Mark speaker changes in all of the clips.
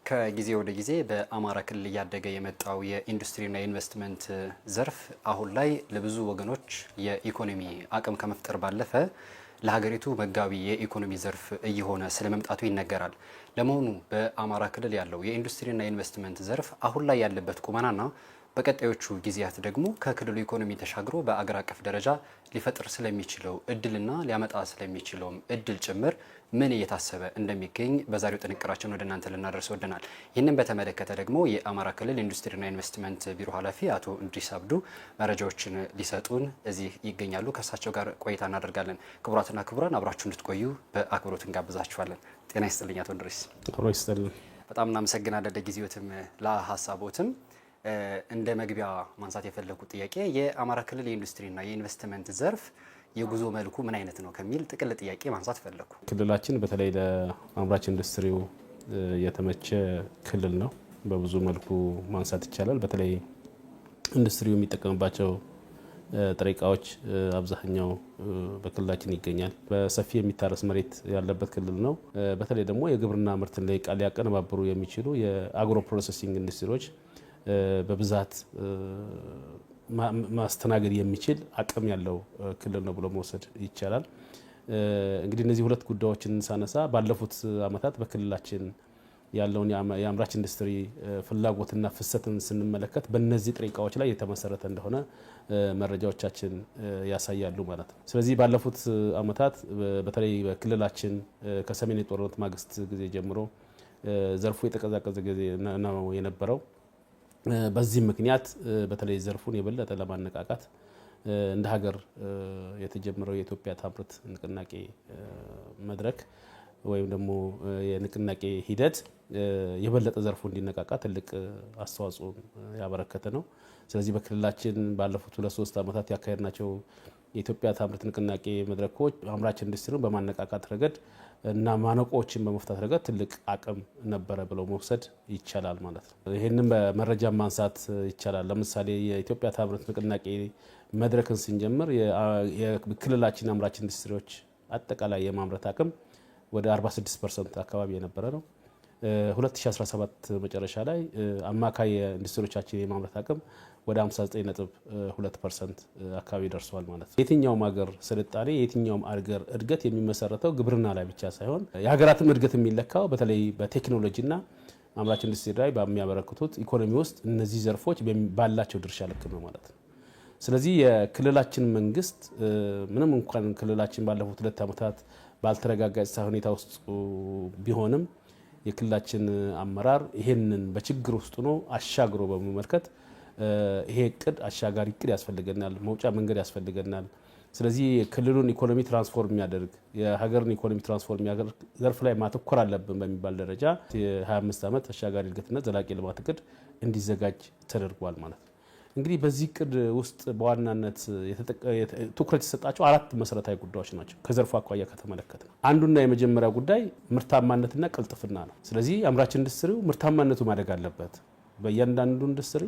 Speaker 1: ከጊዜ ወደ ጊዜ በአማራ ክልል እያደገ የመጣው የኢንዱስትሪና የኢንቨስትመንት ዘርፍ አሁን ላይ ለብዙ ወገኖች የኢኮኖሚ አቅም ከመፍጠር ባለፈ ለሀገሪቱ መጋቢ የኢኮኖሚ ዘርፍ እየሆነ ስለመምጣቱ ይነገራል። ለመሆኑ በአማራ ክልል ያለው የኢንዱስትሪና የኢንቨስትመንት ዘርፍ አሁን ላይ ያለበት ቁመናና በቀጣዮቹ ጊዜያት ደግሞ ከክልሉ ኢኮኖሚ ተሻግሮ በአገር አቀፍ ደረጃ ሊፈጥር ስለሚችለው እድልና ሊያመጣ ስለሚችለውም እድል ጭምር ምን እየታሰበ እንደሚገኝ በዛሬው ጥንቅራችን ወደ እናንተ ልናደርስ ወደናል። ይህንን በተመለከተ ደግሞ የአማራ ክልል ኢንዱስትሪና ኢንቨስትመንት ቢሮ ኃላፊ አቶ እንድሪስ አብዱ መረጃዎችን ሊሰጡን እዚህ ይገኛሉ። ከእሳቸው ጋር ቆይታ እናደርጋለን። ክቡራትና ክቡራን አብራችሁ እንድትቆዩ በአክብሮት እንጋብዛችኋለን። ጤና ይስጥልኝ አቶ እንድሪስ። በጣም እናመሰግናለን ለጊዜዎትም ለሀሳቦትም። እንደ መግቢያ ማንሳት የፈለኩት ጥያቄ የአማራ ክልል የኢንዱስትሪና የኢንቨስትመንት ዘርፍ የጉዞ መልኩ ምን አይነት ነው ከሚል ጥቅል ጥያቄ ማንሳት ፈለኩ።
Speaker 2: ክልላችን በተለይ ለአምራች ኢንዱስትሪው የተመቸ ክልል ነው። በብዙ መልኩ ማንሳት ይቻላል። በተለይ ኢንዱስትሪው የሚጠቀምባቸው ጥሬ ዕቃዎች አብዛኛው በክልላችን ይገኛል። በሰፊ የሚታረስ መሬት ያለበት ክልል ነው። በተለይ ደግሞ የግብርና ምርትን ሊያቀነባብሩ የሚችሉ የአግሮ ፕሮሰሲንግ ኢንዱስትሪዎች በብዛት ማስተናገድ የሚችል አቅም ያለው ክልል ነው ብሎ መውሰድ ይቻላል። እንግዲህ እነዚህ ሁለት ጉዳዮችን ሳነሳ ባለፉት ዓመታት በክልላችን ያለውን የአምራች ኢንዱስትሪ ፍላጎትና ፍሰትን ስንመለከት በእነዚህ ጥሬ ዕቃዎች ላይ የተመሰረተ እንደሆነ መረጃዎቻችን ያሳያሉ ማለት ነው። ስለዚህ ባለፉት ዓመታት በተለይ በክልላችን ከሰሜን የጦርነት ማግስት ጊዜ ጀምሮ ዘርፉ የተቀዛቀዘ ጊዜ ነው የነበረው። በዚህ ምክንያት በተለይ ዘርፉን የበለጠ ለማነቃቃት እንደ ሀገር የተጀመረው የኢትዮጵያ ታምርት ንቅናቄ መድረክ ወይም ደግሞ የንቅናቄ ሂደት የበለጠ ዘርፉ እንዲነቃቃ ትልቅ አስተዋጽኦ ያበረከተ ነው። ስለዚህ በክልላችን ባለፉት 2-3 ዓመታት ያካሄድናቸው የኢትዮጵያ ታምርት ንቅናቄ መድረኮች አምራች ኢንዱስትሪውን በማነቃቃት ረገድ እና ማነቆችን በመፍታት ረገድ ትልቅ አቅም ነበረ ብለው መውሰድ ይቻላል ማለት ነው። ይህንን በመረጃ ማንሳት ይቻላል። ለምሳሌ የኢትዮጵያ ታምርት ንቅናቄ መድረክን ስንጀምር የክልላችን አምራች ኢንዱስትሪዎች አጠቃላይ የማምረት አቅም ወደ 46% አካባቢ የነበረ ነው። 2017 መጨረሻ ላይ አማካይ ኢንዱስትሪዎቻችን የማምረት አቅም ወደ 59.2% አካባቢ ደርሷል ማለት ነው። የትኛውም ሀገር ስልጣኔ የትኛውም ሀገር እድገት የሚመሰረተው ግብርና ላይ ብቻ ሳይሆን የሀገራትም እድገት የሚለካው በተለይ በቴክኖሎጂና አምራች ኢንዱስትሪ ላይ በሚያበረክቱት ኢኮኖሚ ውስጥ እነዚህ ዘርፎች ባላቸው ድርሻ ልክ ነው ማለት ነው። ስለዚህ የክልላችን መንግስት ምንም እንኳን ክልላችን ባለፉት 2 ዓመታት ባልተረጋጋ የጸጥታ ሁኔታ ውስጥ ቢሆንም የክልላችን አመራር ይሄንን በችግር ውስጥ ነው አሻግሮ በመመልከት ይሄ እቅድ አሻጋሪ እቅድ ያስፈልገናል፣ መውጫ መንገድ ያስፈልገናል። ስለዚህ የክልሉን ኢኮኖሚ ትራንስፎርም የሚያደርግ የሀገርን ኢኮኖሚ ትራንስፎርም የሚያደርግ ዘርፍ ላይ ማተኮር አለብን በሚባል ደረጃ የ25 ዓመት አሻጋሪ እድገትና ዘላቂ ልማት እቅድ እንዲዘጋጅ ተደርጓል ማለት ነው። እንግዲህ በዚህ እቅድ ውስጥ በዋናነት ትኩረት የተሰጣቸው 4 መሰረታዊ ጉዳዮች ናቸው። ከዘርፉ አኳያ ከተመለከተ ነው አንዱና የመጀመሪያ ጉዳይ ምርታማነትና ቅልጥፍና ነው። ስለዚህ አምራች ኢንዱስትሪው ምርታማነቱ ማደግ አለበት። በእያንዳንዱ ኢንዱስትሪ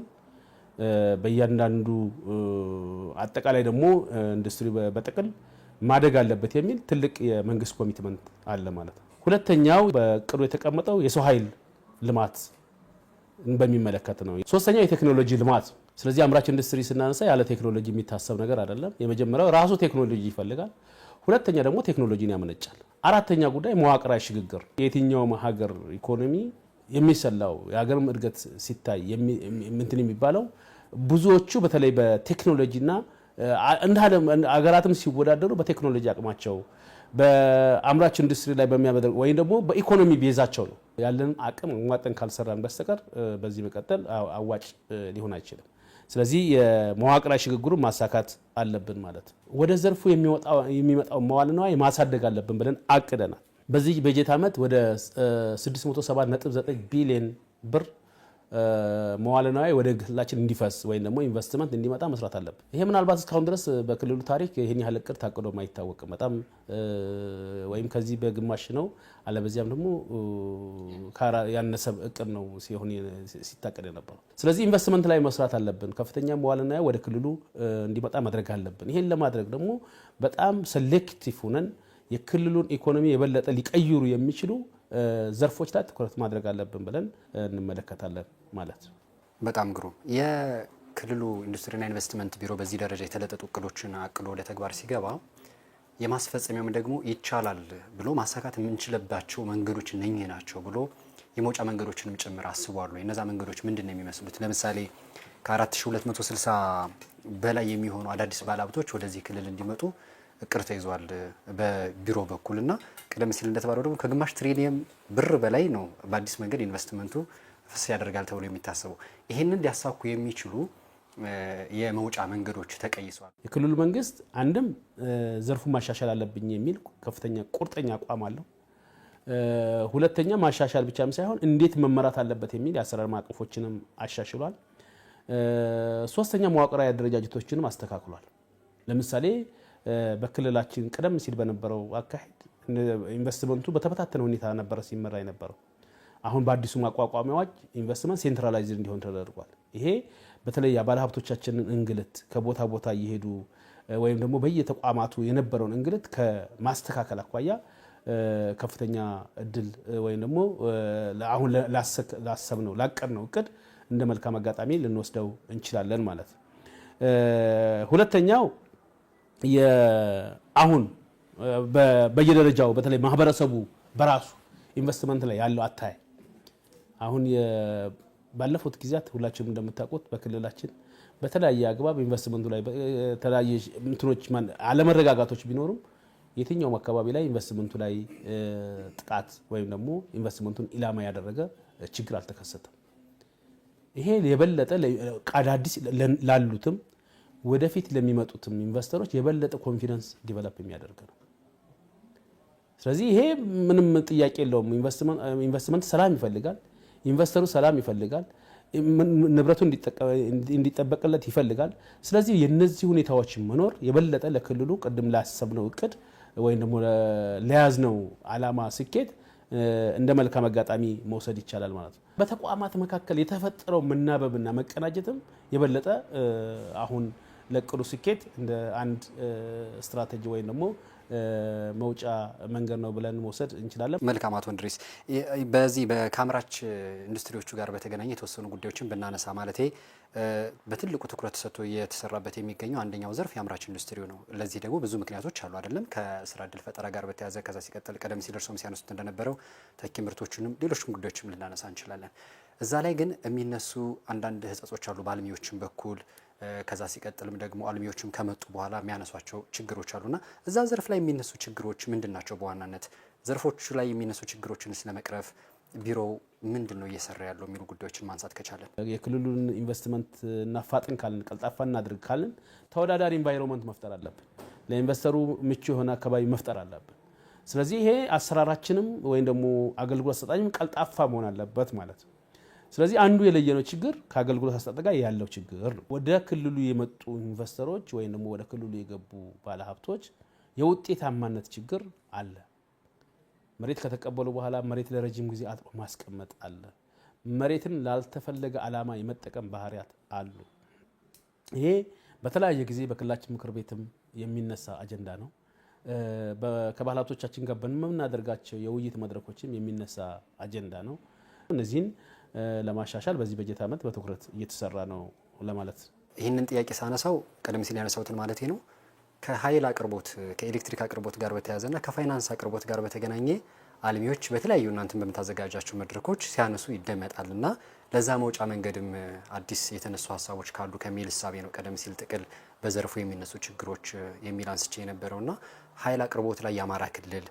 Speaker 2: በእያንዳንዱ አጠቃላይ ደግሞ ኢንዱስትሪ በጥቅል ማደግ አለበት የሚል ትልቅ የመንግስት ኮሚትመንት አለ ማለት ነው። ሁለተኛው በእቅዱ የተቀመጠው የሰው ኃይል ልማት በሚመለከት ነው። ሶስተኛው የቴክኖሎጂ ልማት። ስለዚህ አምራች ኢንዱስትሪ ስናነሳ ያለ ቴክኖሎጂ የሚታሰብ ነገር አይደለም። የመጀመሪያው ራሱ ቴክኖሎጂ ይፈልጋል። ሁለተኛ ደግሞ ቴክኖሎጂን ያመነጫል። አራተኛ ጉዳይ መዋቅራዊ ሽግግር። የትኛውም ሀገር ኢኮኖሚ የሚሰላው የሀገርም እድገት ሲታይ እንትን የሚባለው ብዙዎቹ በተለይ በቴክኖሎጂና እንደ ሀገራትም ሲወዳደሩ በቴክኖሎጂ አቅማቸው በአምራች ኢንዱስትሪ ላይ በሚያበደር ወይም ደግሞ በኢኮኖሚ ቤዛቸው ነው። ያለን አቅም ማጠን ካልሰራን በስተቀር በዚህ መቀጠል አዋጭ ሊሆን አይችልም። ስለዚህ የመዋቅራዊ ሽግግሩን ማሳካት አለብን ማለት ነው። ወደ ዘርፉ የሚመጣው መዋዕለ ንዋይ ማሳደግ አለብን ብለን አቅደናል። በዚህ በጀት ዓመት ወደ 607.9 ቢሊዮን ብር መዋዕለ ንዋይ ወደ ክልላችን እንዲፈስ ወይም ደግሞ ኢንቨስትመንት እንዲመጣ መስራት አለብን። ይሄ ምናልባት እስካሁን ድረስ በክልሉ ታሪክ ይሄን ያህል እቅድ ታቅዶ አይታወቅም። በጣም ወይም ከዚህ በግማሽ ነው አለበዚያም ደግሞ ያነሰ እቅድ ነው ሲሆን ሲታቀድ የነበረው። ስለዚህ ኢንቨስትመንት ላይ መስራት አለብን። ከፍተኛ መዋዕለ ንዋይ ወደ ክልሉ እንዲመጣ ማድረግ አለብን። ይሄን ለማድረግ ደግሞ በጣም ሴሌክቲቭ ሆነን የክልሉን ኢኮኖሚ የበለጠ ሊቀይሩ የሚችሉ ዘርፎች ላይ ትኩረት ማድረግ አለብን ብለን እንመለከታለን ማለት ነው።
Speaker 1: በጣም ግሩም። የክልሉ ኢንዱስትሪና ኢንቨስትመንት ቢሮ በዚህ ደረጃ የተለጠጡ እቅዶችን አቅዶ ወደ ተግባር ሲገባ የማስፈጸሚያውም ደግሞ ይቻላል ብሎ ማሳካት የምንችልባቸው መንገዶች እነኚህ ናቸው ብሎ የመውጫ መንገዶችንም ጭምር አስቧል። እነዛ መንገዶች ምንድን ነው የሚመስሉት? ለምሳሌ ከ4260 በላይ የሚሆኑ አዳዲስ ባለሀብቶች ወደዚህ ክልል እንዲመጡ እቅድ ተይዟል በቢሮ በኩልና ቀደም ሲል እንደተባለው ደግሞ ከግማሽ ትሪሊየን ብር በላይ ነው በአዲስ መንገድ ኢንቨስትመንቱ ፍሰት ያደርጋል ተብሎ የሚታሰበው። ይህንን ሊያሳኩ የሚችሉ የመውጫ መንገዶች ተቀይሷል።
Speaker 2: የክልሉ መንግስት አንድም ዘርፉ ማሻሻል አለብኝ የሚል ከፍተኛ ቁርጠኛ አቋም አለው። ሁለተኛ ማሻሻል ብቻም ሳይሆን እንዴት መመራት አለበት የሚል የአሰራር ማዕቀፎችንም አሻሽሏል። ሶስተኛ መዋቅራዊ አደረጃጀቶችንም አስተካክሏል። ለምሳሌ በክልላችን ቀደም ሲል በነበረው አካሄድ ኢንቨስትመንቱ በተበታተነ ሁኔታ ነበር ሲመራ የነበረው። አሁን በአዲሱ ማቋቋሚያ አዋጅ ኢንቨስትመንት ሴንትራላይዝድ እንዲሆን ተደርጓል። ይሄ በተለይ የባለ ሀብቶቻችንን እንግልት ከቦታ ቦታ እየሄዱ ወይም ደግሞ በየተቋማቱ የነበረውን እንግልት ከማስተካከል አኳያ ከፍተኛ እድል ወይም ደግሞ አሁን ላሰብነው ላቀድነው እቅድ እንደ መልካም አጋጣሚ ልንወስደው እንችላለን ማለት ነው። ሁለተኛው አሁን በየደረጃው በተለይ ማህበረሰቡ በራሱ ኢንቨስትመንት ላይ ያለው አታይ አሁን ባለፉት ጊዜያት ሁላችንም እንደምታውቁት በክልላችን በተለያየ አግባብ ኢንቨስትመንቱ ላይ በተለያየ እንትኖች አለመረጋጋቶች ቢኖሩም የትኛውም አካባቢ ላይ ኢንቨስትመንቱ ላይ ጥቃት ወይም ደግሞ ኢንቨስትመንቱን ኢላማ ያደረገ ችግር አልተከሰተም። ይሄ የበለጠ አዳዲስ ላሉትም ወደፊት ለሚመጡትም ኢንቨስተሮች የበለጠ ኮንፊደንስ ዲቨሎፕ የሚያደርግ ነው። ስለዚህ ይሄ ምንም ጥያቄ የለውም። ኢንቨስትመንት ሰላም ይፈልጋል። ኢንቨስተሩ ሰላም ይፈልጋል። ንብረቱ እንዲጠበቅለት ይፈልጋል። ስለዚህ የነዚህ ሁኔታዎች መኖር የበለጠ ለክልሉ ቅድም ላሰብነው እቅድ ወይም ደግሞ ለያዝነው ዓላማ ስኬት እንደ መልካም አጋጣሚ መውሰድ ይቻላል ማለት ነው። በተቋማት መካከል የተፈጠረው መናበብና መቀናጀትም የበለጠ አሁን ለቅዱ ስኬት እንደ አንድ ስትራቴጂ ወይም ደግሞ መውጫ መንገድ ነው ብለን መውሰድ እንችላለን።
Speaker 1: መልካም አቶ እንድሪስ፣ በዚህ ከአምራች ኢንዱስትሪዎቹ ጋር በተገናኘ የተወሰኑ ጉዳዮችን ብናነሳ ማለቴ በትልቁ ትኩረት ሰጥቶ እየተሰራበት የሚገኘው አንደኛው ዘርፍ የአምራች ኢንዱስትሪው ነው። ለዚህ ደግሞ ብዙ ምክንያቶች አሉ አይደለም? ከስራ እድል ፈጠራ ጋር በተያያዘ ከዛ ሲቀጥል ቀደም ሲል እርስዎም ሲያነሱት እንደነበረው ተኪ ምርቶችንም ሌሎችም ጉዳዮችም ልናነሳ እንችላለን። እዛ ላይ ግን የሚነሱ አንዳንድ ህጸጾች አሉ በአልሚዎችም በኩል ከዛ ሲቀጥልም ደግሞ አልሚዎችም ከመጡ በኋላ የሚያነሷቸው ችግሮች አሉና እዛ ዘርፍ ላይ የሚነሱ ችግሮች ምንድናቸው? በዋናነት ዘርፎቹ ላይ የሚነሱ ችግሮችን ስለመቅረፍ ቢሮው ምንድነው እየሰራ ያለው የሚሉ ጉዳዮችን ማንሳት ከቻለን
Speaker 2: የክልሉን ኢንቨስትመንት እናፋጥን ካልን ቀልጣፋ እናድርግ ካልን ተወዳዳሪ ኢንቫይሮንመንት መፍጠር አለብን። ለኢንቨስተሩ ምቹ የሆነ አካባቢ መፍጠር አለብን። ስለዚህ ይሄ አሰራራችንም ወይም ደግሞ አገልግሎት አሰጣጭም ቀልጣፋ መሆን አለበት ማለት ነው። ስለዚህ አንዱ የለየነው ችግር ከአገልግሎት አሰጣጥ ጋር ያለው ችግር ነው። ወደ ክልሉ የመጡ ኢንቨስተሮች ወይም ደግሞ ወደ ክልሉ የገቡ ባለሀብቶች የውጤታማነት ችግር አለ። መሬት ከተቀበሉ በኋላ መሬት ለረጅም ጊዜ አጥሮ ማስቀመጥ አለ። መሬትን ላልተፈለገ ዓላማ የመጠቀም ባህሪያት አሉ። ይሄ በተለያየ ጊዜ በክልላችን ምክር ቤትም የሚነሳ አጀንዳ ነው። ከባለሀብቶቻችን ጋር በምናደርጋቸው የውይይት መድረኮችም የሚነሳ አጀንዳ ነው። እነዚህን ለማሻሻል በዚህ በጀት ዓመት በትኩረት እየተሰራ ነው ለማለት።
Speaker 1: ይህንን ጥያቄ ሳነሳው ቀደም ሲል ያነሳውትን ማለት ነው ከኃይል አቅርቦት ከኤሌክትሪክ አቅርቦት ጋር በተያያዘና ከፋይናንስ አቅርቦት ጋር በተገናኘ አልሚዎች በተለያዩ እናንተን በምታዘጋጃቸው መድረኮች ሲያነሱ ይደመጣልና ለዛ መውጫ መንገድም አዲስ የተነሱ ሀሳቦች ካሉ ከሚል እሳቤ ነው ቀደም ሲል ጥቅል በዘርፉ የሚነሱ ችግሮች የሚል አንስቼ የነበረውና ኃይል አቅርቦት ላይ የአማራ ክልል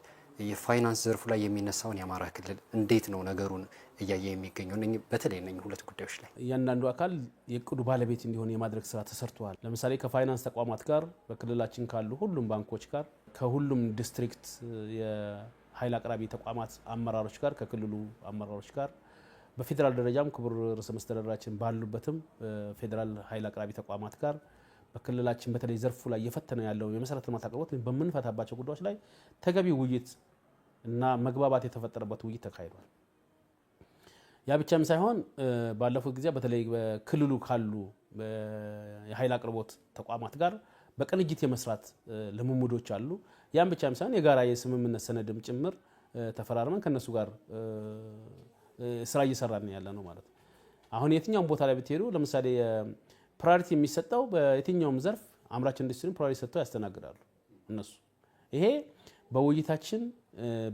Speaker 1: የፋይናንስ ዘርፉ ላይ የሚነሳውን የአማራ ክልል እንዴት ነው ነገሩን እያየ የሚገኘው? በተለይ እነኚህ ሁለት ጉዳዮች ላይ
Speaker 2: እያንዳንዱ አካል የእቅዱ ባለቤት እንዲሆን የማድረግ ስራ ተሰርቷል። ለምሳሌ ከፋይናንስ ተቋማት ጋር በክልላችን ካሉ ሁሉም ባንኮች ጋር ከሁሉም ዲስትሪክት የኃይል አቅራቢ ተቋማት አመራሮች ጋር ከክልሉ አመራሮች ጋር በፌዴራል ደረጃም ክቡር ርዕሰ መስተዳድራችን ባሉበትም ፌዴራል ኃይል አቅራቢ ተቋማት ጋር በክልላችን በተለይ ዘርፉ ላይ እየፈተነው ያለው የመሰረተ ልማት አቅርቦት በምንፈታባቸው ጉዳዮች ላይ ተገቢ ውይይት እና መግባባት የተፈጠረበት ውይይት ተካሂዷል። ያ ብቻም ሳይሆን ባለፉት ጊዜ በተለይ በክልሉ ካሉ የኃይል አቅርቦት ተቋማት ጋር በቅንጅት የመስራት ልምምዶች አሉ። ያን ብቻም ሳይሆን የጋራ የስምምነት ሰነድም ጭምር ተፈራርመን ከነሱ ጋር ስራ እየሰራን ያለ ነው ማለት ነው። አሁን የትኛውም ቦታ ላይ ብትሄዱ ለምሳሌ ፕራዮሪቲ የሚሰጠው በየትኛውም ዘርፍ አምራች ኢንዱስትሪ ፕራዮሪቲ ሰጥተው ያስተናግዳሉ እነሱ። ይሄ በውይይታችን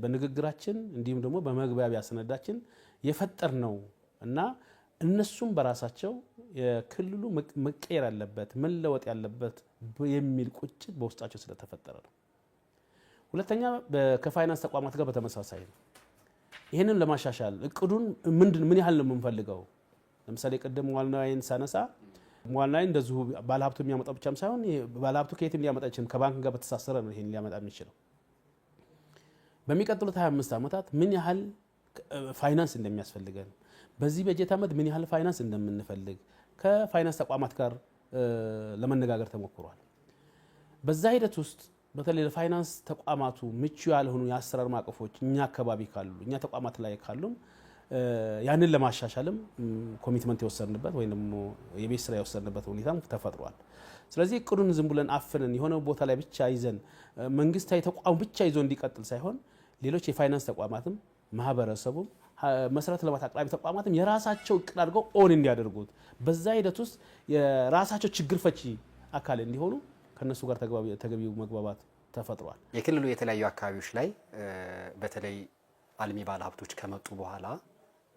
Speaker 2: በንግግራችን እንዲሁም ደግሞ በመግባቢያ ሰነዳችን የፈጠር ነው እና እነሱም በራሳቸው የክልሉ መቀየር ያለበት መለወጥ ያለበት የሚል ቁጭት በውስጣቸው ስለተፈጠረ ነው። ሁለተኛ ከፋይናንስ ተቋማት ጋር በተመሳሳይ ነው። ይህንን ለማሻሻል እቅዱን ምን ያህል ነው የምንፈልገው? ለምሳሌ ቅድም መዋዕለ ንዋይን ሳነሳ መዋዕለ ንዋይ እንደዚሁ ባለሀብቱ የሚያመጣው ብቻም ሳይሆን ባለሀብቱ ከየትም ሊያመጣ ይችላል። ከባንክ ጋር በተሳሰረ ነው ይሄን ሊያመጣ የሚችለው። በሚቀጥሉት 25 ዓመታት ምን ያህል ፋይናንስ እንደሚያስፈልገን፣ በዚህ በጀት ዓመት ምን ያህል ፋይናንስ እንደምንፈልግ ከፋይናንስ ተቋማት ጋር ለመነጋገር ተሞክሯል። በዛ ሂደት ውስጥ በተለይ ለፋይናንስ ተቋማቱ ምቹ ያልሆኑ የአሰራር ማዕቀፎች እኛ አካባቢ ካሉ እኛ ተቋማት ላይ ካሉም ያንን ለማሻሻልም ኮሚትመንት የወሰድንበት ወይም ደግሞ የቤት ስራ የወሰድንበት ሁኔታም ተፈጥሯል። ስለዚህ እቅዱን ዝም ብለን አፍነን የሆነ ቦታ ላይ ብቻ ይዘን መንግስታዊ ተቋም ብቻ ይዞ እንዲቀጥል ሳይሆን ሌሎች የፋይናንስ ተቋማትም ማህበረሰቡም መሰረተ ልማት አቅራቢ ተቋማትም የራሳቸው እቅድ አድርገው ኦን እንዲያደርጉት በዛ ሂደት ውስጥ የራሳቸው ችግር ፈቺ አካል እንዲሆኑ ከነሱ ጋር ተገቢው መግባባት ተፈጥሯል።
Speaker 1: የክልሉ የተለያዩ አካባቢዎች ላይ በተለይ አልሚ ባለሀብቶች ከመጡ በኋላ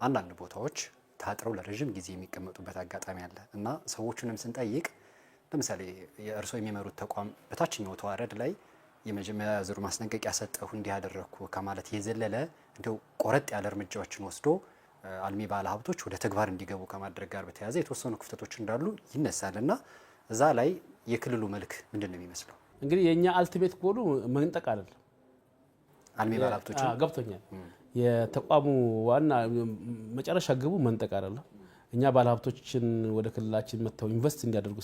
Speaker 1: አንዳንድ ቦታዎች ታጥረው ለረጅም ጊዜ የሚቀመጡበት አጋጣሚ አለ እና ሰዎቹንም ስንጠይቅ ለምሳሌ የእርስዎ የሚመሩት ተቋም በታችኛው ተዋረድ ላይ የመጀመሪያ ዙር ማስጠንቀቂያ ሰጠሁ እንዲያደረኩ ከማለት የዘለለ እንደው ቆረጥ ያለ እርምጃዎችን ወስዶ አልሚ ባለሀብቶች ወደ ተግባር እንዲገቡ ከማድረግ ጋር በተያያዘ የተወሰኑ ክፍተቶች እንዳሉ ይነሳልና እዛ ላይ የክልሉ መልክ ምንድን ነው የሚመስለው?
Speaker 2: እንግዲህ የኛ አልቲሜት ጎሉ መንጠቅ አይደለም።
Speaker 1: አልሚ ባለሀብቶች
Speaker 2: ገብቶኛል። የተቋሙ ዋና መጨረሻ ግቡ መንጠቅ አይደለም። እኛ ባለሀብቶችን ወደ ክልላችን መጥተው ኢንቨስት እንዲያደርጉ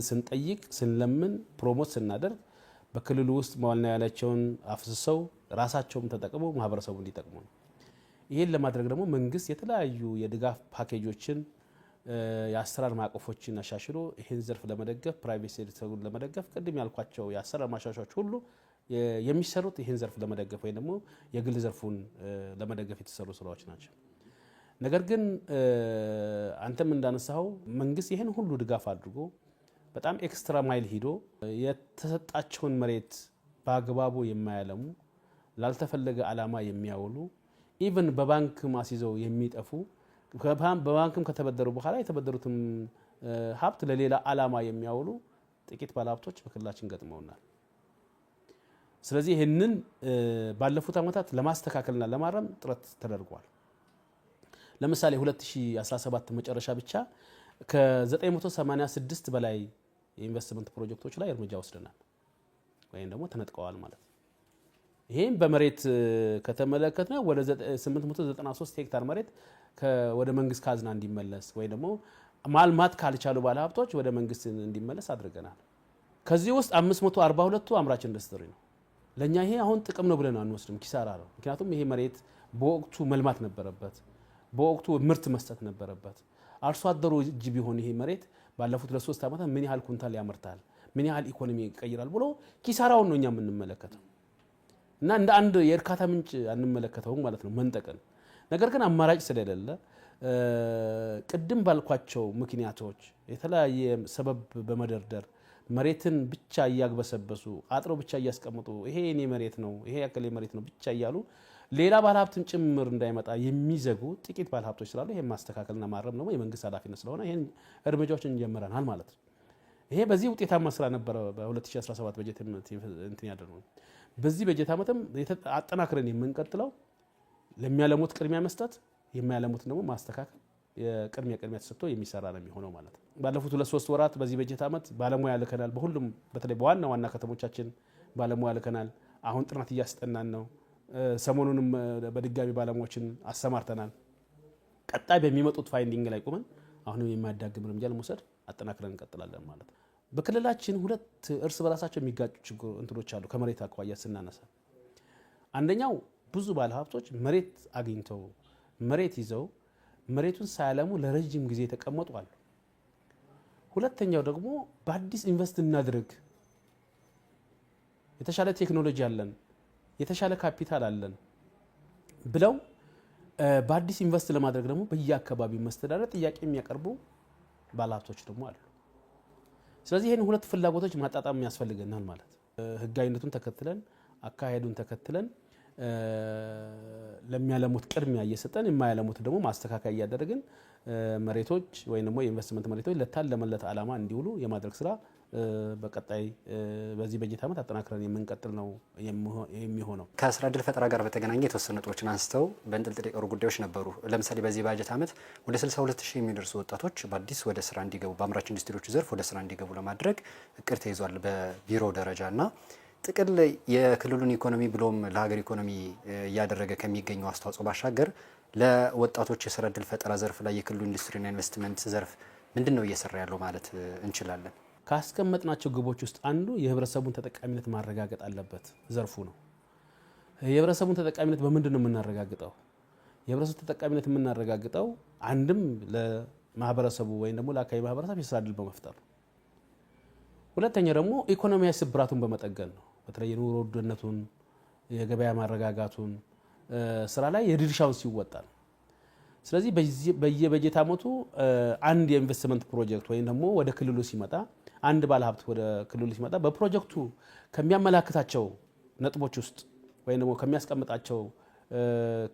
Speaker 2: ስንጠይቅ፣ ስንለምን፣ ፕሮሞት ስናደርግ በክልሉ ውስጥ መዋዕለ ንዋያቸውን አፍስሰው ራሳቸውም ተጠቅመው ማህበረሰቡ እንዲጠቅሙ ነው። ይህን ለማድረግ ደግሞ መንግስት የተለያዩ የድጋፍ ፓኬጆችን የአሰራር ማዕቀፎችን አሻሽሎ ይህን ዘርፍ ለመደገፍ ፕራይቬት ሴክተሩን ለመደገፍ ቅድም ያልኳቸው የአሰራር ማሻሻያዎች ሁሉ የሚሰሩት ይህን ዘርፍ ለመደገፍ ወይም ደግሞ የግል ዘርፉን ለመደገፍ የተሰሩ ስራዎች ናቸው። ነገር ግን አንተም እንዳነሳው መንግስት ይህን ሁሉ ድጋፍ አድርጎ በጣም ኤክስትራ ማይል ሂዶ የተሰጣቸውን መሬት በአግባቡ የማያለሙ ላልተፈለገ ዓላማ የሚያውሉ ኢቭን በባንክ ማስይዘው የሚጠፉ በባንክም ከተበደሩ በኋላ የተበደሩትም ሀብት ለሌላ ዓላማ የሚያውሉ ጥቂት ባለሀብቶች በክልላችን ገጥመውናል። ስለዚህ ይህንን ባለፉት ዓመታት ለማስተካከልና ለማረም ጥረት ተደርጓል። ለምሳሌ 2017 መጨረሻ ብቻ ከ986 በላይ የኢንቨስትመንት ፕሮጀክቶች ላይ እርምጃ ወስደናል ወይም ደግሞ ተነጥቀዋል ማለት ነው። ይህም በመሬት ከተመለከትነው ወደ 893 ሄክታር መሬት ወደ መንግስት ካዝና እንዲመለስ ወይ ደግሞ ማልማት ካልቻሉ ባለሀብቶች ወደ መንግስት እንዲመለስ አድርገናል። ከዚህ ውስጥ 542ቱ አምራች ኢንዱስትሪ ነው። ለኛ ይሄ አሁን ጥቅም ነው ብለን አንወስድም፣ ኪሳራ ነው። ምክንያቱም ይሄ መሬት በወቅቱ መልማት ነበረበት፣ በወቅቱ ምርት መስጠት ነበረበት። አርሶ አደሩ እጅ ቢሆን ይሄ መሬት ባለፉት ለ3 ዓመታት ምን ያህል ኩንታል ያመርታል፣ ምን ያህል ኢኮኖሚ ይቀይራል ብሎ ኪሳራውን ነው እኛ የምንመለከተው እና እንደ አንድ የእርካታ ምንጭ አንመለከተውም ማለት ነው መንጠቅን። ነገር ግን አማራጭ ስለሌለ ቅድም ባልኳቸው ምክንያቶች የተለያየ ሰበብ በመደርደር መሬትን ብቻ እያግበሰበሱ አጥረው ብቻ እያስቀምጡ ይሄ የኔ መሬት ነው ይሄ ያከለ መሬት ነው ብቻ እያሉ ሌላ ባለሀብትን ጭምር እንዳይመጣ የሚዘጉ ጥቂት ባለሀብቶች ስላሉ ይሄን ማስተካከልና ማረም ነው የመንግስት ኃላፊነት ስለሆነ ይሄን እርምጃዎችን እንጀምረናል ማለት ነው። ይሄ በዚህ ውጤታማ ስራ ነበረ። በ2017 በጀት እንትን ያደረገው በዚህ በጀት ዓመትም አጠናክረን የምንቀጥለው ለሚያለሙት ቅድሚያ መስጠት የሚያለሙት ደግሞ ማስተካከል የቅድሚያ ተሰጥቶ የሚሰራ ነው የሚሆነው ማለት ነው። ባለፉት 2-3 ወራት በዚህ በጀት ዓመት ባለሙያ ልከናል። በሁሉም በተለይ በዋና ዋና ከተሞቻችን ባለሙያ ልከናል። አሁን ጥናት እያስጠናን ነው። ሰሞኑንም በድጋሚ ባለሙያዎችን አሰማርተናል። ቀጣይ በሚመጡት ፋይንዲንግ ላይ ቆመን አሁንም የማያዳግም እርምጃ ለመውሰድ አጠናክረን እንቀጥላለን ማለት ነው። በክልላችን ሁለት እርስ በራሳቸው የሚጋጩ እንትኖች አሉ። ከመሬት አኳያ ስናነሳ አንደኛው ብዙ ባለሀብቶች መሬት አግኝተው መሬት ይዘው መሬቱን ሳያለሙ ለረጅም ጊዜ ተቀመጡ አሉ። ሁለተኛው ደግሞ በአዲስ ኢንቨስት እናድርግ፣ የተሻለ ቴክኖሎጂ አለን፣ የተሻለ ካፒታል አለን ብለው በአዲስ ኢንቨስት ለማድረግ ደግሞ በየአካባቢው መስተዳደር ጥያቄ የሚያቀርቡ ባለሀብቶች ደግሞ አሉ። ስለዚህ ይሄን ሁለት ፍላጎቶች ማጣጣም ያስፈልገናል ማለት ህጋዊነቱን ተከትለን አካሄዱን ተከትለን ለሚያለሙት ቅድሚያ እየሰጠን የማያለሙት ደግሞ ማስተካከያ እያደረግን መሬቶች ወይም ደግሞ የኢንቨስትመንት መሬቶች ለታለመለት ዓላማ እንዲውሉ የማድረግ ስራ በቀጣይ በዚህ በጀት ዓመት አጠናክረን የምንቀጥል ነው የሚሆነው።
Speaker 1: ከስራ ዕድል ፈጠራ ጋር በተገናኘ የተወሰኑ ነጥቦችን አንስተው በእንጥልጥል የቀሩ ጉዳዮች ነበሩ። ለምሳሌ በዚህ በጀት ዓመት ወደ 62000 የሚደርሱ ወጣቶች በአዲስ ወደ ስራ እንዲገቡ በአምራች ኢንዱስትሪዎች ዘርፍ ወደ ስራ እንዲገቡ ለማድረግ እቅድ ተይዟል በቢሮ ደረጃና ጥቅል የክልሉን ኢኮኖሚ ብሎም ለሀገር ኢኮኖሚ እያደረገ ከሚገኘው አስተዋጽኦ ባሻገር ለወጣቶች የስራ ዕድል ፈጠራ ዘርፍ ላይ የክልሉ ኢንዱስትሪና ኢንቨስትመንት ዘርፍ ምንድነው እየሰራ ያለው ማለት እንችላለን?
Speaker 2: ካስቀመጥናቸው ግቦች ውስጥ አንዱ የህብረተሰቡን ተጠቃሚነት ማረጋገጥ አለበት ዘርፉ ነው። የህብረተሰቡን ተጠቃሚነት በምንድነው የምናረጋግጠው? የህብረተሰቡ ተጠቃሚነት የምናረጋግጠው አንድም ለማህበረሰቡ ወይም ደግሞ ለአካባቢ ማህበረሰብ የስራ ዕድል በመፍጠር፣ ሁለተኛ ደግሞ ኢኮኖሚያዊ ስብራቱን በመጠገን ነው። በተለይ የኑሮ ውድነቱን የገበያ ማረጋጋቱን ስራ ላይ የድርሻውን ሲወጣ ነው። ስለዚህ በየበጀት ዓመቱ አንድ የኢንቨስትመንት ፕሮጀክት ወይም ደግሞ ወደ ክልሉ ሲመጣ አንድ ባለሀብት ወደ ክልሉ ሲመጣ በፕሮጀክቱ ከሚያመላክታቸው ነጥቦች ውስጥ ወይም ደግሞ ከሚያስቀምጣቸው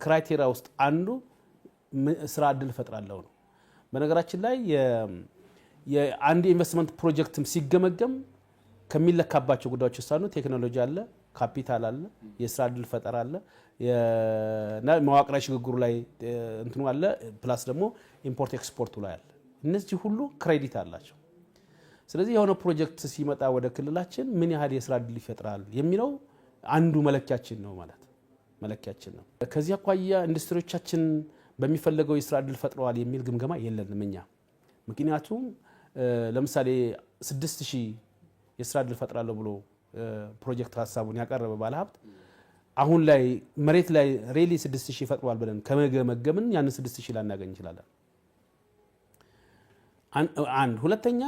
Speaker 2: ክራይቴሪያ ውስጥ አንዱ ስራ ዕድል እፈጥራለሁ ነው። በነገራችን ላይ የአንድ ኢንቨስትመንት ፕሮጀክትም ሲገመገም ከሚለካባቸው ጉዳዮች ውስጥ አንዱ ቴክኖሎጂ አለ፣ ካፒታል አለ፣ የስራ ዕድል ፈጠራ አለ፣ መዋቅራዊ ሽግግሩ ላይ እንትኑ አለ፣ ፕላስ ደግሞ ኢምፖርት ኤክስፖርቱ ላይ አለ። እነዚህ ሁሉ ክሬዲት አላቸው። ስለዚህ የሆነ ፕሮጀክት ሲመጣ ወደ ክልላችን ምን ያህል የስራ ዕድል ይፈጥራል የሚለው አንዱ መለኪያችን ነው ማለት መለኪያችን ነው። ከዚህ አኳያ ኢንዱስትሪዎቻችን በሚፈለገው የስራ ዕድል ፈጥረዋል የሚል ግምገማ የለንም እኛ። ምክንያቱም ለምሳሌ 6000 የስራ ዕድል ፈጥራለሁ ብሎ ፕሮጀክት ሀሳቡን ያቀረበ ባለሀብት አሁን ላይ መሬት ላይ ሬሊ 6000 ፈጥሯል ብለን ከመገመገምን ያን 6000 ላናገኝ እንችላለን። አንድ ሁለተኛ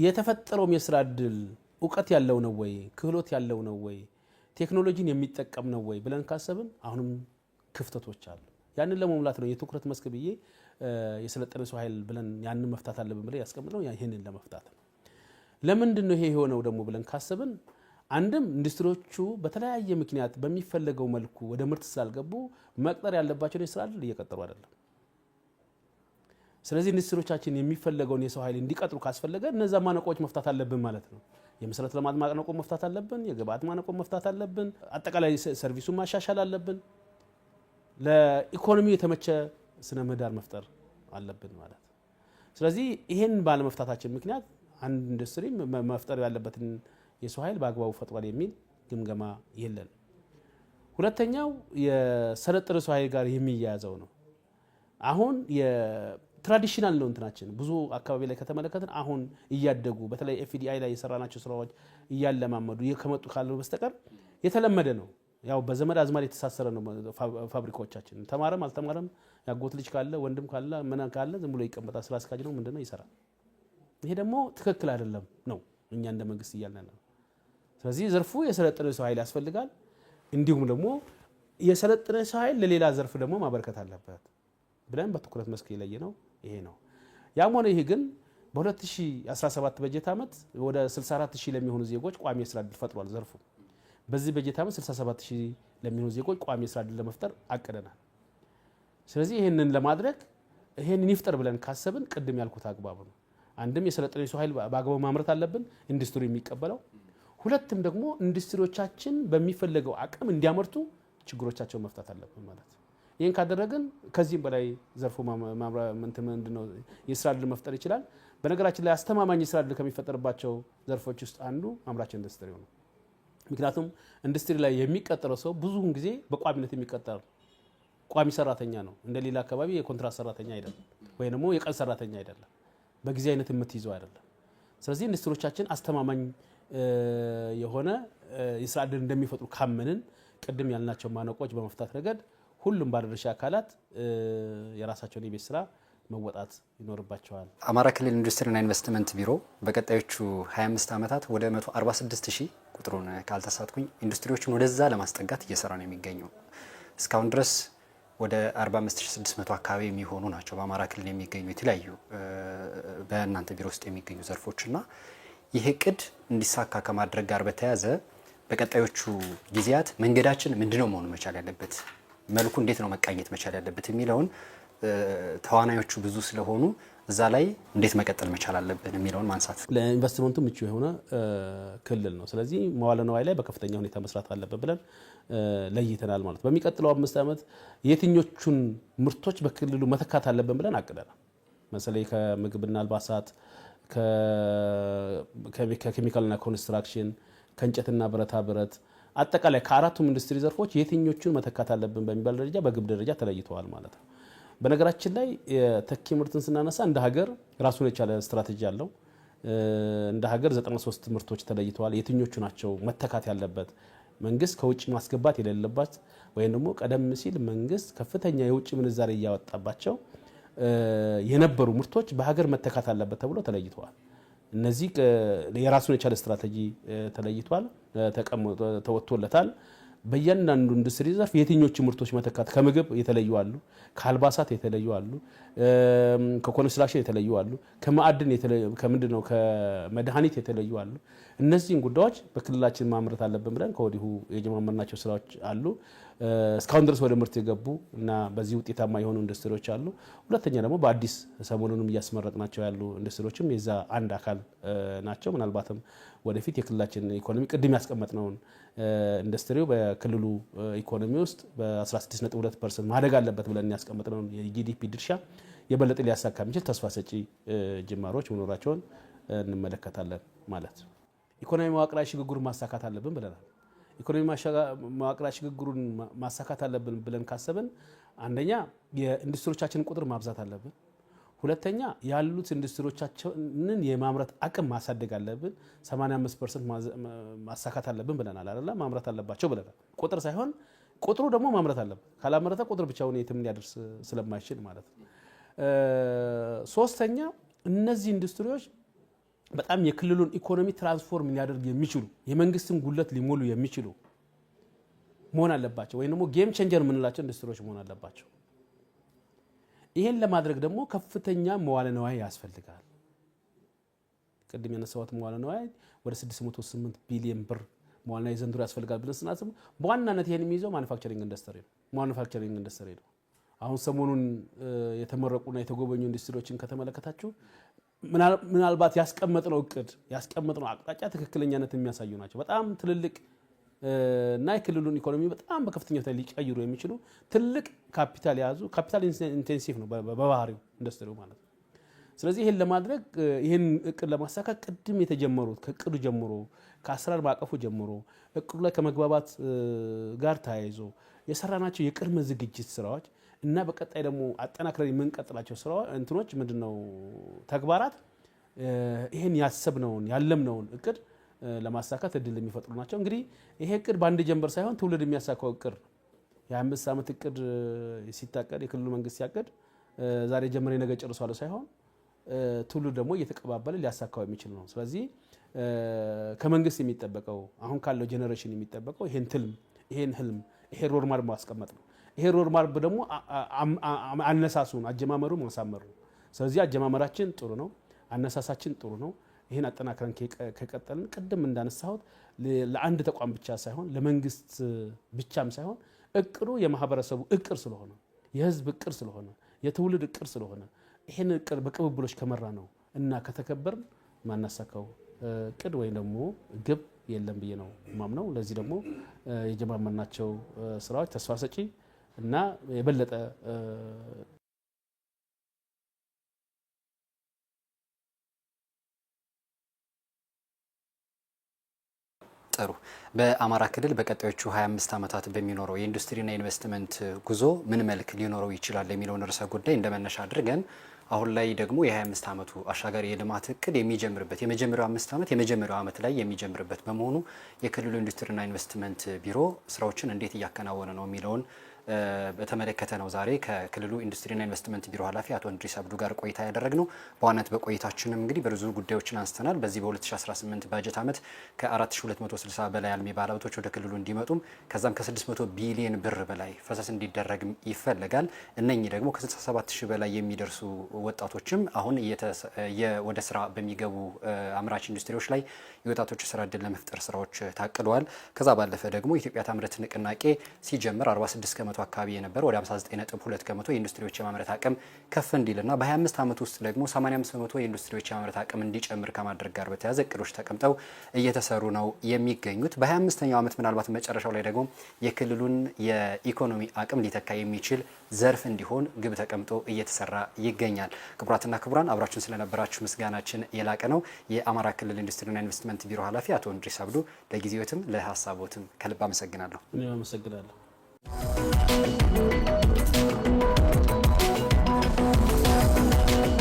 Speaker 2: የተፈጠረውም የስራ ዕድል እውቀት ያለው ነው ወይ፣ ክህሎት ያለው ነው ወይ፣ ቴክኖሎጂን የሚጠቀም ነው ወይ ብለን ካሰብን አሁንም ክፍተቶች አሉ። ያንን ለመሙላት ነው የትኩረት መስክ ብዬ የሰለጠነ ሰው ኃይል ብለን ያንን መፍታት አለብን ብለን ያስቀምጥነው ይሄንን ለመፍታት ነው። ለምንድን ነው ይሄ የሆነው ደግሞ ብለን ካሰብን አንድም ኢንዱስትሪዎቹ በተለያየ ምክንያት በሚፈለገው መልኩ ወደ ምርት ስላልገቡ መቅጠር ያለባቸው የስራ ዕድል እየቀጠሩ አይደለም። ስለዚህ ኢንዱስትሪዎቻችን የሚፈለገውን የሰው ኃይል እንዲቀጥሩ ካስፈለገ እነዛ ማነቆች መፍታት አለብን ማለት ነው። የመሰረተ ልማት ማነቆ መፍታት አለብን፣ የግብአት ማነቆ መፍታት አለብን፣ አጠቃላይ ሰርቪሱን ማሻሻል አለብን፣ ለኢኮኖሚው የተመቸ ስነ ምህዳር መፍጠር አለብን ማለት። ስለዚህ ይሄን ባለመፍታታችን ምክንያት አንድ ኢንዱስትሪ መፍጠር ያለበትን የሰው ኃይል በአግባቡ ፈጥሯል የሚል ግምገማ የለን። ሁለተኛው የሰለጠነ ሰው ኃይል ጋር የሚያያዘው ነው። አሁን የትራዲሽናል ነው እንትናችን ብዙ አካባቢ ላይ ከተመለከትን አሁን እያደጉ በተለይ ኤፍዲአይ ላይ የሰራናቸው ስራዎች እያለማመዱ ከመጡ ካለው በስተቀር የተለመደ ነው። ያው በዘመድ አዝማድ የተሳሰረ ነው ፋብሪካዎቻችን። ተማረም አልተማረም ያጎት ልጅ ካለ ወንድም ካለ ምን ካለ ዝም ብሎ ይቀመጣል። ስራ አስኪያጅ ነው ምንድነው ይሰራል። ይሄ ደግሞ ትክክል አይደለም ነው እኛ እንደ መንግስት እያልን ነው። ስለዚህ ዘርፉ የሰለጠነ ሰው ኃይል ያስፈልጋል። እንዲሁም ደግሞ የሰለጠነ ሰው ኃይል ለሌላ ዘርፍ ደግሞ ማበርከት አለበት ብለን በትኩረት መስክ የለየነው ይሄ ነው። ያም ሆነ ይሄ ግን በ2017 በጀት ዓመት ወደ 64000 ለሚሆኑ ዜጎች ቋሚ የስራ ዕድል ፈጥሯል ዘርፉ። በዚህ በጀት ዓመት 67000 ለሚሆኑ ዜጎች ቋሚ የስራ ዕድል ለመፍጠር አቅደናል። ስለዚህ ይሄንን ለማድረግ ይሄንን ይፍጠር ብለን ካሰብን ቅድም ያልኩት አግባብ ነው። አንድም የሰለጠነ ሰው ኃይል በአግባቡ ማምረት አለብን ኢንዱስትሪ የሚቀበለው፣ ሁለትም ደግሞ ኢንዱስትሪዎቻችን በሚፈለገው አቅም እንዲያመርቱ ችግሮቻቸውን መፍታት አለብን ማለት ነው። ይሄን ካደረግን ከዚህም በላይ ዘርፉ ምንድነው የስራ ዕድል መፍጠር ይችላል። በነገራችን ላይ አስተማማኝ የስራ ዕድል ከሚፈጠርባቸው ዘርፎች ውስጥ አንዱ አምራች ኢንዱስትሪ ነው። ምክንያቱም ኢንዱስትሪ ላይ የሚቀጠረው ሰው ብዙውን ጊዜ በቋሚነት የሚቀጠር ቋሚ ሰራተኛ ነው። እንደሌላ አካባቢ የኮንትራት ሰራተኛ አይደለም፣ ወይ ደግሞ የቀን ሰራተኛ አይደለም፣ በጊዜ አይነት የምትይዘው አይደለም። ስለዚህ ኢንዱስትሪዎቻችን አስተማማኝ የሆነ የስራ ዕድል እንደሚፈጥሩ ካመንን ቅድም ያልናቸው ማነቆች በመፍታት ረገድ ሁሉም ባለድርሻ አካላት የራሳቸውን የቤት ስራ መወጣት ይኖርባቸዋል።
Speaker 1: አማራ ክልል ኢንዱስትሪና ኢንቨስትመንት ቢሮ በቀጣዮቹ 25 ዓመታት ወደ 146,000 ቁጥሩን ካልተሳትኩኝ ኢንዱስትሪዎችን ወደዛ ለማስጠጋት እየሰራ ነው የሚገኘው። እስካሁን ድረስ ወደ 45600 አካባቢ የሚሆኑ ናቸው በአማራ ክልል የሚገኙ የተለያዩ በእናንተ ቢሮ ውስጥ የሚገኙ ዘርፎችና ይሄ እቅድ እንዲሳካ ከማድረግ ጋር በተያያዘ በቀጣዮቹ ጊዜያት መንገዳችን ምንድነው መሆኑ መቻል ያለበት፣ መልኩ እንዴት ነው መቃኘት መቻል ያለበት የሚለውን ተዋናዮቹ ብዙ ስለሆኑ እዛ ላይ እንዴት መቀጠል መቻል አለብን የሚለውን ማንሳት
Speaker 2: ለኢንቨስትመንቱ ምቹ የሆነ ክልል ነው። ስለዚህ መዋለ ንዋይ ላይ በከፍተኛ ሁኔታ መስራት አለበት ብለን ለይተናል ማለት። በሚቀጥለው 5 ዓመት የትኞቹን ምርቶች በክልሉ መተካት አለብን ብለን አቅደናል። መሰለኝ ከምግብና አልባሳት፣ ከኬሚካልና ኮንስትራክሽን፣ ከእንጨትና ብረታ ብረት አጠቃላይ ከአራቱም ኢንዱስትሪ ዘርፎች የትኞቹን መተካት አለብን በሚባል ደረጃ በግብ ደረጃ ተለይተዋል ማለት ነው። በነገራችን ላይ የተኪ ምርትን ስናነሳ እንደ ሀገር ራሱን የቻለ ስትራቴጂ አለው። እንደ ሀገር 93 ምርቶች ተለይተዋል። የትኞቹ ናቸው መተካት ያለበት፣ መንግስት ከውጭ ማስገባት የሌለባት ወይም ደግሞ ቀደም ሲል መንግስት ከፍተኛ የውጭ ምንዛሬ እያወጣባቸው የነበሩ ምርቶች በሀገር መተካት አለበት ተብሎ ተለይተዋል። እነዚህ የራሱን የቻለ ስትራቴጂ ተለይቷል፣ ተወጥቶለታል። በእያንዳንዱ ኢንዱስትሪ ዘርፍ የትኞቹ ምርቶች መተካት ከምግብ የተለዩ አሉ፣ ከአልባሳት የተለዩ አሉ፣ ከኮንስትራክሽን የተለዩ አሉ፣ ከማዕድን ከምንድነው ከመድኃኒት የተለዩ አሉ። እነዚህን ጉዳዮች በክልላችን ማምረት አለብን ብለን ከወዲሁ የጀማመርናቸው ስራዎች አሉ። እስካሁን ድረስ ወደ ምርት የገቡ እና በዚህ ውጤታማ የሆኑ ኢንዱስትሪዎች አሉ። ሁለተኛ ደግሞ በአዲስ ሰሞኑንም እያስመረጥናቸው ያሉ ኢንዱስትሪዎችም የዛ አንድ አካል ናቸው። ምናልባትም ወደፊት የክልላችን ኢኮኖሚ ቅድም ያስቀመጥነውን ኢንዱስትሪው በክልሉ ኢኮኖሚ ውስጥ በ16.2% ማደግ አለበት ብለን ያስቀመጥነውን የጂዲፒ ድርሻ የበለጠ ሊያሳካ የሚችል ተስፋ ሰጪ ጅማሮች መኖራቸውን እንመለከታለን ማለት ነው። ኢኮኖሚ መዋቅራዊ ሽግግሩን ማሳካት አለብን ብለናል። ኢኮኖሚ መዋቅራዊ ሽግግሩን ማሳካት አለብን ብለን ካሰብን አንደኛ የኢንዱስትሪዎቻችንን ቁጥር ማብዛት አለብን። ሁለተኛ ያሉት ኢንዱስትሪዎቻችንን የማምረት አቅም ማሳደግ አለብን። 85% ማሳካት አለብን ብለናል አይደል? ማምረት አለባቸው ብለናል። ቁጥር ሳይሆን ቁጥሩ ደግሞ ማምረት አለበት። ካላመረተ ቁጥር ብቻውን የትም ሊያደርስ ስለማይችል ማለት ነው። ሶስተኛ እነዚህ ኢንዱስትሪዎች በጣም የክልሉን ኢኮኖሚ ትራንስፎርም ሊያደርግ የሚችሉ የመንግስትን ጉለት ሊሞሉ የሚችሉ መሆን አለባቸው፣ ወይም ደግሞ ጌም ቼንጀር የምንላቸው ኢንዱስትሪዎች መሆን አለባቸው። ይሄን ለማድረግ ደግሞ ከፍተኛ መዋለ ንዋይ ያስፈልጋል። ቅድም ያነሳሁት መዋለ ንዋይ ወደ 608 ቢሊዮን ብር መዋለ ንዋይ ዘንድሮ ያስፈልጋል ብለን ስናስብ በዋናነት ይሄን የሚይዘው ማኑፋክቸሪንግ ኢንዱስትሪ ነው። አሁን ሰሞኑን የተመረቁና የተጎበኙ ኢንዱስትሪዎችን ከተመለከታችሁ ምናልባት ያስቀመጥነው አቅጣጫ ትክክለኛነት የሚያሳዩ ናቸው። በጣም ትልልቅ እና የክልሉን ኢኮኖሚ በጣም በከፍተኛ ሁኔታ ሊቀይሩ የሚችሉ ትልቅ ካፒታል የያዙ ካፒታል ኢንቴንሲቭ ነው በባህሪው ኢንዱስትሪው ማለት ነው። ስለዚህ ይሄን ለማድረግ ይሄን እቅድ ለማሳካት ቅድም የተጀመሩት ከእቅዱ ጀምሮ ከአሰራር ማዕቀፉ ጀምሮ እቅዱ ላይ ከመግባባት ጋር ተያይዞ የሰራናቸው የቅድመ ዝግጅት ስራዎች እና በቀጣይ ደግሞ አጠናክረን የምንቀጥላቸው ስራዎች እንትኖች ምንድነው ተግባራት ይሄን ያሰብነውን ያለምነውን እቅድ ለማሳካት እድል የሚፈጥሩ ናቸው። እንግዲህ ይሄ እቅድ በአንድ ጀንበር ሳይሆን ትውልድ የሚያሳካው እቅድ የ5 ዓመት እቅድ ሲታቀድ የክልሉ መንግስት ሲያቀድ ዛሬ ጀምሬ ነገ ጨርሷል ሳይሆን ትውልድ ደግሞ እየተቀባበለ ሊያሳካው የሚችል ነው። ስለዚህ ከመንግስት የሚጠበቀው አሁን ካለው ጄኔሬሽን የሚጠበቀው ይሄን ህልም ይሄ ሮድማፕ ማስቀመጥ ነው። ይሄ ሮድማፕ ደግሞ አነሳሱን አጀማመሩ ማሳመር ነው። ስለዚህ አጀማመራችን ጥሩ ነው፣ አነሳሳችን ጥሩ ነው። ይሄን አጠናክረን ከቀጠልን ቅድም እንዳነሳሁት ለአንድ ተቋም ብቻ ሳይሆን ለመንግስት ብቻም ሳይሆን እቅዱ የማህበረሰቡ እቅድ ስለሆነ የህዝብ እቅድ ስለሆነ የትውልድ እቅድ ስለሆነ ይሄን እቅድ በቅብብሎች ከመራ ነው እና ከተከበርን ማናሳካው እቅድ ወይ ደግሞ ግብ የለም ብዬ ነው ማምነው። ለዚህ ደግሞ የጀማመርናቸው ስራዎች ተስፋ ሰጪ እና የበለጠ
Speaker 1: ጥሩ። በአማራ ክልል በቀጣዮቹ 25 ዓመታት በሚኖረው የኢንዱስትሪና ኢንቨስትመንት ጉዞ ምን መልክ ሊኖረው ይችላል የሚለውን ርዕሰ ጉዳይ እንደመነሻ አድርገን አሁን ላይ ደግሞ የ25 ዓመቱ አሻጋሪ የልማት እቅድ የሚጀምርበት የመጀመሪያው 5 ዓመት የመጀመሪያው ዓመት ላይ የሚጀምርበት በመሆኑ የክልሉ ኢንዱስትሪና ኢንቨስትመንት ቢሮ ስራዎችን እንዴት እያከናወነ ነው የሚለውን በተመለከተ ነው ዛሬ ከክልሉ ኢንዱስትሪና ኢንቨስትመንት ቢሮ ኃላፊ አቶ እንድሪስ አብዱ ጋር ቆይታ ያደረግነው። በዋናነት በቆይታችንም እንግዲህ ብዙ ጉዳዮችን አንስተናል። በዚህ በ2018 ባጀት ዓመት ከ4260 በላይ አልሚ ባለሀብቶች ወደ ክልሉ እንዲመጡም ከዛም ከ600 ቢሊዮን ብር በላይ ፈሰስ እንዲደረግ ይፈልጋል። እነኚህ ደግሞ ከ67000 በላይ የሚደርሱ ወጣቶችም አሁን ወደ ስራ በሚገቡ አምራች ኢንዱስትሪዎች ላይ የወጣቶች ስራ እድል ለመፍጠር ስራዎች ታቅደዋል። ከዛ ባለፈ ደግሞ ኢትዮጵያ ታምርት ንቅናቄ ሲጀምር 46 ከመቶ አካባቢ የነበረ ወደ 59.2 ከመቶ የኢንዱስትሪዎች የማምረት አቅም ከፍ እንዲልና በ25 ዓመት ውስጥ ደግሞ 85 ከመቶ የኢንዱስትሪዎች የማምረት አቅም እንዲጨምር ከማድረግ ጋር በተያያዘ እቅዶች ተቀምጠው እየተሰሩ ነው የሚገኙት። በ25ኛው ዓመት ምናልባት መጨረሻው ላይ ደግሞ የክልሉን የኢኮኖሚ አቅም ሊተካ የሚችል ዘርፍ እንዲሆን ግብ ተቀምጦ እየተሰራ ይገኛል። ክቡራትና ክቡራን አብራችሁን ስለነበራችሁ ምስጋናችን የላቀ ነው። የአማራ ክልል ኢንዱስትሪና ኢንቨስትመንት ቢሮ ኃላፊ አቶ እንድሪስ አብዱ ለጊዜዎትም ለሀሳቦትም ከልብ አመሰግናለሁ።
Speaker 2: እኔ አመሰግናለሁ።